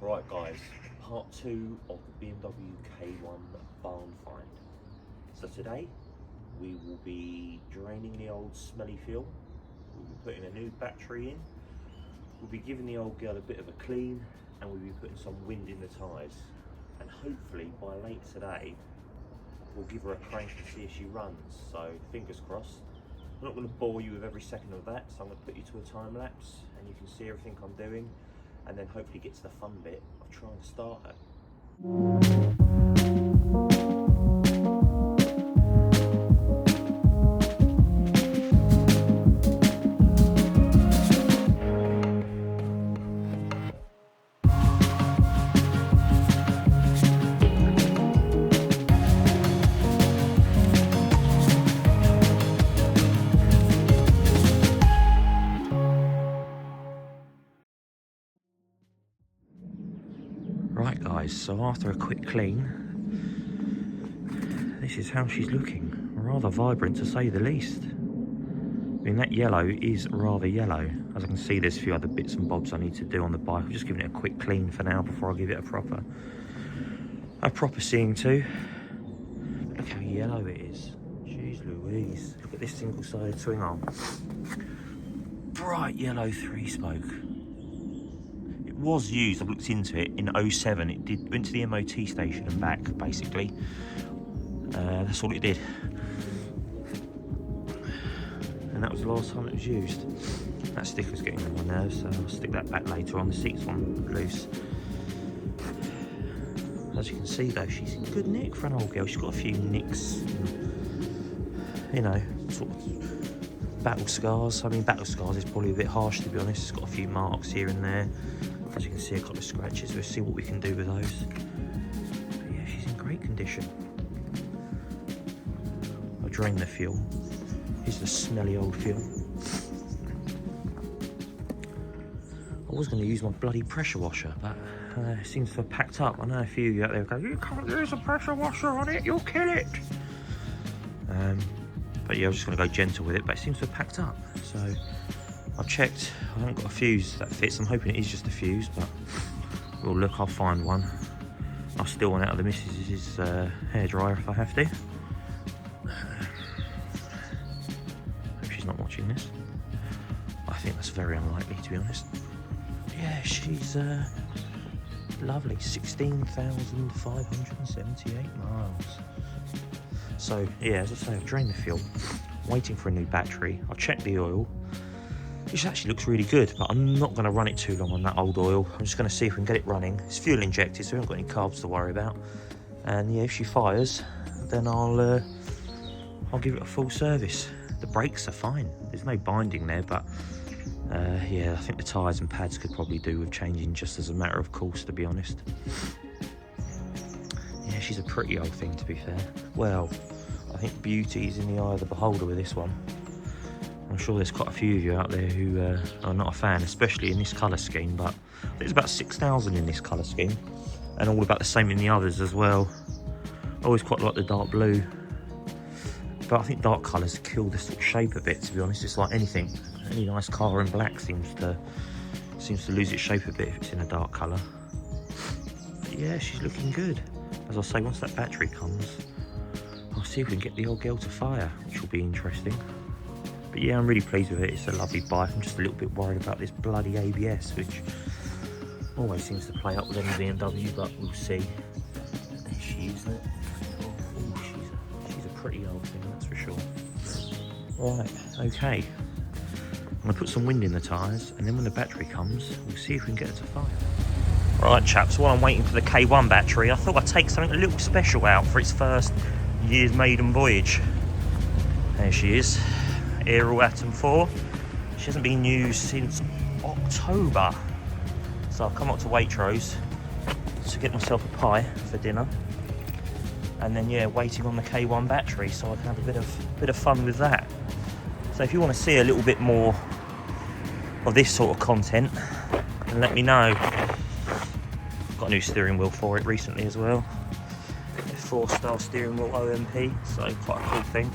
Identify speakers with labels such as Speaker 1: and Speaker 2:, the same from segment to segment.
Speaker 1: Right guys, part 2 of the BMW K1 barn find. So today we will be draining the old smelly fuel, we'll be putting a new battery in, we'll be giving the old girl a bit of a clean, and we'll be putting some wind in the tyres. And hopefully by late today we'll give her a crank and see if she runs, so fingers crossed. I'm not going to bore you with every second of that, so I'm going to put you to a time lapse and you can see everything I'm doing, and then hopefully get to the fun bit of trying to start it. Right guys, so after a quick clean, this is how she's looking. Rather vibrant to say the least. I mean, that yellow is rather yellow. As I can see, there's a few other bits and bobs I need to do on the bike. I'm just giving it a quick clean for now before I give it a proper seeing to. Look how yellow it is. Jeez Louise. Look at this single-sided swing arm. Bright yellow 3-spoke. Was used, I've looked into it, in 07. It went to the MOT station and back, basically. That's all it did. And that was the last time it was used. That sticker's getting on my nerves, so I'll stick that back later on. The seat's one loose. As you can see though, she's in good nick for an old girl. She's got a few nicks, you know, sort of battle scars. I mean, battle scars is probably a bit harsh, to be honest. It's got a few marks here and there. As you can see, a couple of scratches. We'll see what we can do with those. But yeah, she's in great condition. I'll drain the fuel. Here's the smelly old fuel. I was going to use my bloody pressure washer, but it seems to have packed up. I know a few of you out there go, "You can't use a pressure washer on it, you'll kill it." But yeah, I was just going to go gentle with it, but it seems to have packed up. So I've checked, I haven't got a fuse that fits. I'm hoping it is just a fuse, but we'll look, I'll find one. I'll steal one out of the missus's hairdryer if I have to. Hope she's not watching this. I think that's very unlikely, to be honest. Yeah, she's lovely. 16,578 miles. So yeah, as I say, I've drained the fuel, waiting for a new battery. I'll check the oil, which actually looks really good, but I'm not going to run it too long on that old oil. I'm just going to see if we can get it running. It's fuel injected, so we haven't got any carbs to worry about. And yeah, if she fires, then I'll give it a full service. The brakes are fine. There's no binding there, but yeah, I think the tyres and pads could probably do with changing just as a matter of course, to be honest. Yeah, she's a pretty old thing, to be fair. Well, I think beauty is in the eye of the beholder with this one. I'm sure there's quite a few of you out there who are not a fan, especially in this colour scheme, but there's about 6,000 in this colour scheme, and all about the same in the others as well. I always quite like the dark blue, but I think dark colours kill the sort of shape a bit, to be honest. It's like anything. Any nice car in black seems to lose its shape a bit if it's in a dark colour. But yeah, she's looking good. As I say, once that battery comes, I'll see if we can get the old girl to fire, which will be interesting. But yeah, I'm really pleased with it. It's a lovely bike. I'm just a little bit worried about this bloody ABS, which always seems to play up with any BMW, but we'll see. There she is. Oh, she's a pretty old thing, that's for sure. Right, okay. I'm going to put some wind in the tyres, and then when the battery comes, we'll see if we can get her to fire. Right, chaps, while I'm waiting for the K1 battery, I thought I'd take something a little special out for its first year's maiden voyage. There she is. Aerial Atom 4. She hasn't been used since October, so I've come up to Waitrose to get myself a pie for dinner, and then yeah, waiting on the K1 battery so I can have a bit of fun with that. So if you want to see a little bit more of this sort of content, then let me know. Got a new steering wheel for it recently as well. A 4-star steering wheel OMP, so quite a cool thing.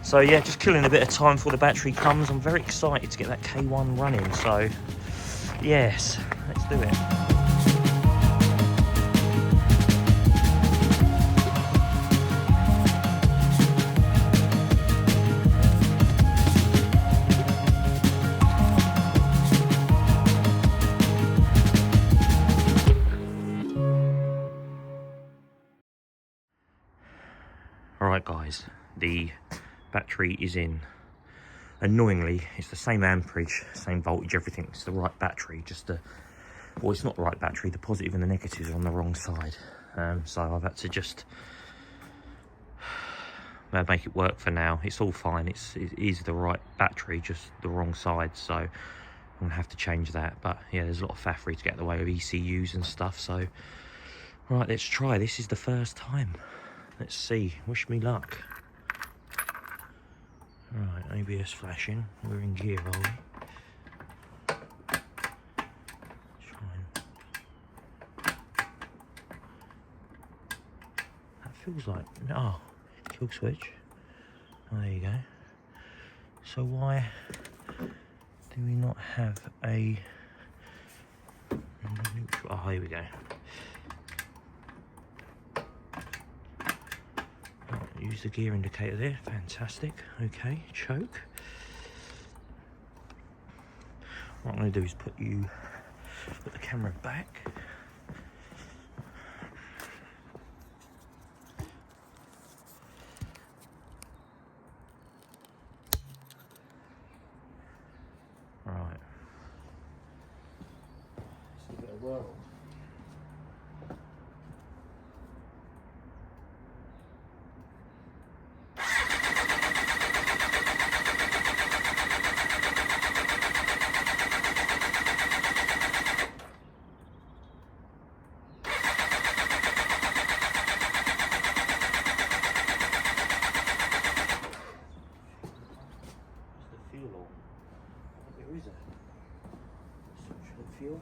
Speaker 1: So yeah, just killing a bit of time before the battery comes. I'm very excited to get that K1 running, so yes, let's do it. Right guys, the battery is in. Annoyingly, it's the same amperage, same voltage, everything. It's the right battery, just the, well, it's not the right battery. The positive and the negatives are on the wrong side. So I've had to just make it work for now. It's all fine. It is the right battery, just the wrong side. So I'm gonna have to change that. But yeah, there's a lot of faffery to get in the way of ECUs and stuff. So right, let's try. This is the first time. Let's see. Wish me luck. Right, ABS flashing. We're in gear, are we? That feels like, oh, kill switch. Oh, there you go. So why do we not have a neutral? Oh, here we go. Use the gear indicator there, fantastic. Okay, choke. What I'm going to do is put the camera back. Right. Let's give it a whirl. There is a suction fuel.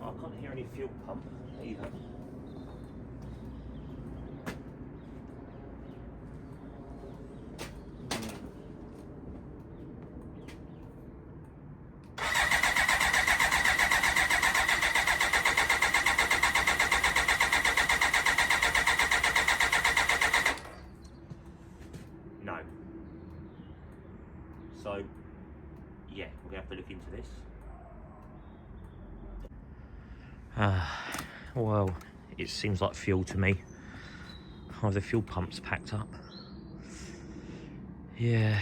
Speaker 1: I can't hear any fuel pump either. No. So, yeah, we're going to have to look into this. Well, it seems like fuel to me. Oh, the fuel pump's packed up. Yeah.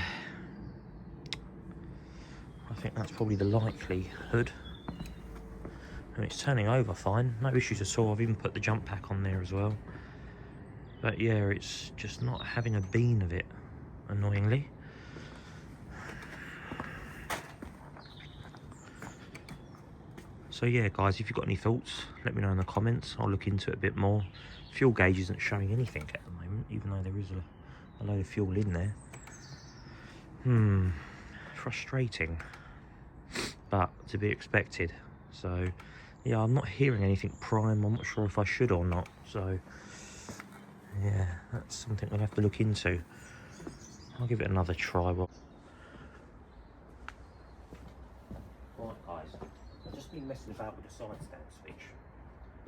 Speaker 1: I think that's probably the likelihood. And it's turning over fine. No issues at all. I've even put the jump pack on there as well. But yeah, it's just not having a bean of it, annoyingly. So yeah, guys, if you've got any thoughts, let me know in the comments. I'll look into it a bit more. Fuel gauge isn't showing anything at the moment, even though there is a load of fuel in there. Frustrating, but to be expected. So yeah, I'm not hearing anything prime. I'm not sure if I should or not. So yeah, that's something we'll have to look into. I'll give it another try. Right, guys, I've just been messing about with the side stand switch.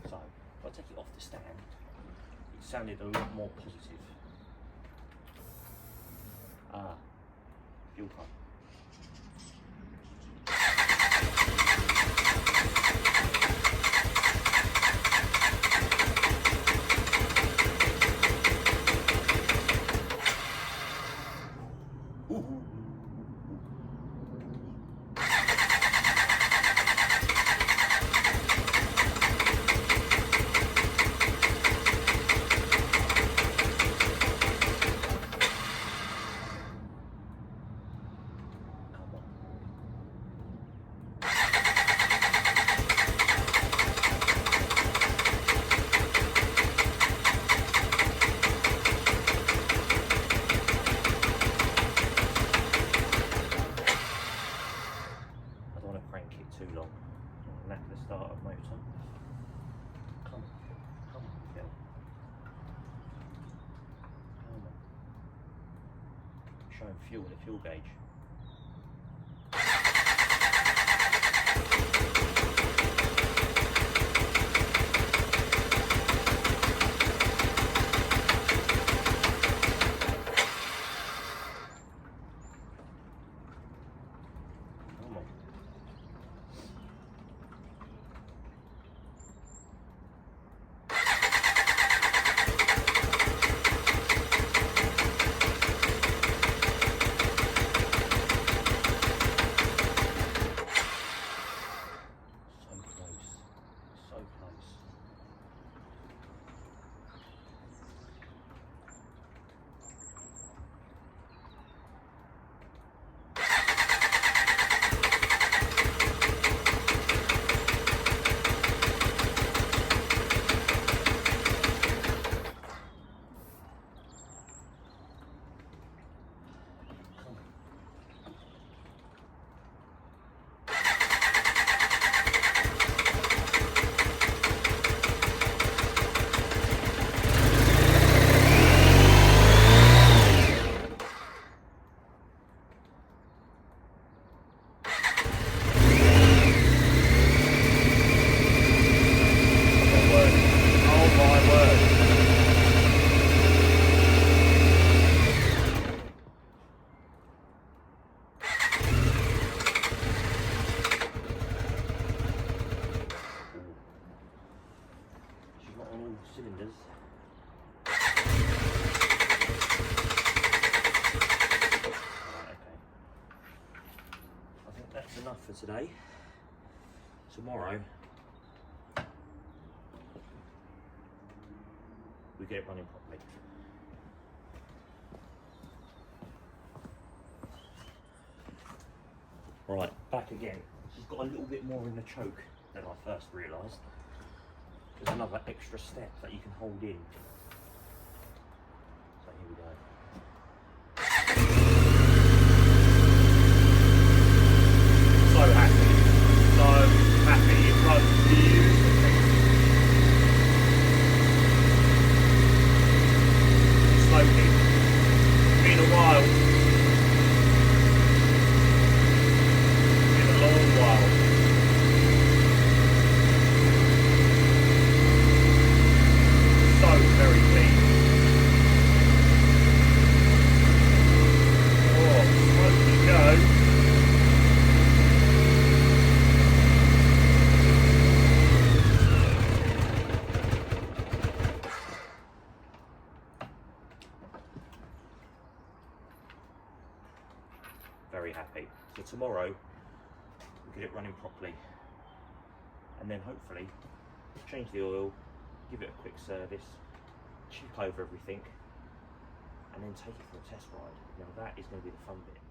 Speaker 1: So if I take it off the stand, it sounded a lot more positive. Fuel pump. too long. Knack the starter motor. Come on, Phil. Come on. Showing fuel, the fuel gauge. Cylinders. Right, okay. I think that's enough for today. Tomorrow we get it running properly. Right, back again. She's got a little bit more in the choke than I first realised. There's another extra step that you can hold in. So here we go. So happy. So happy. It runs beautifully. Slowly. Been a while. Been a long while. Very clean. Oh, smoky go. Very happy. So tomorrow we'll get it running properly, and then hopefully change the oil, give it a quick service, check over everything, and then take it for a test ride. Now that is going to be the fun bit.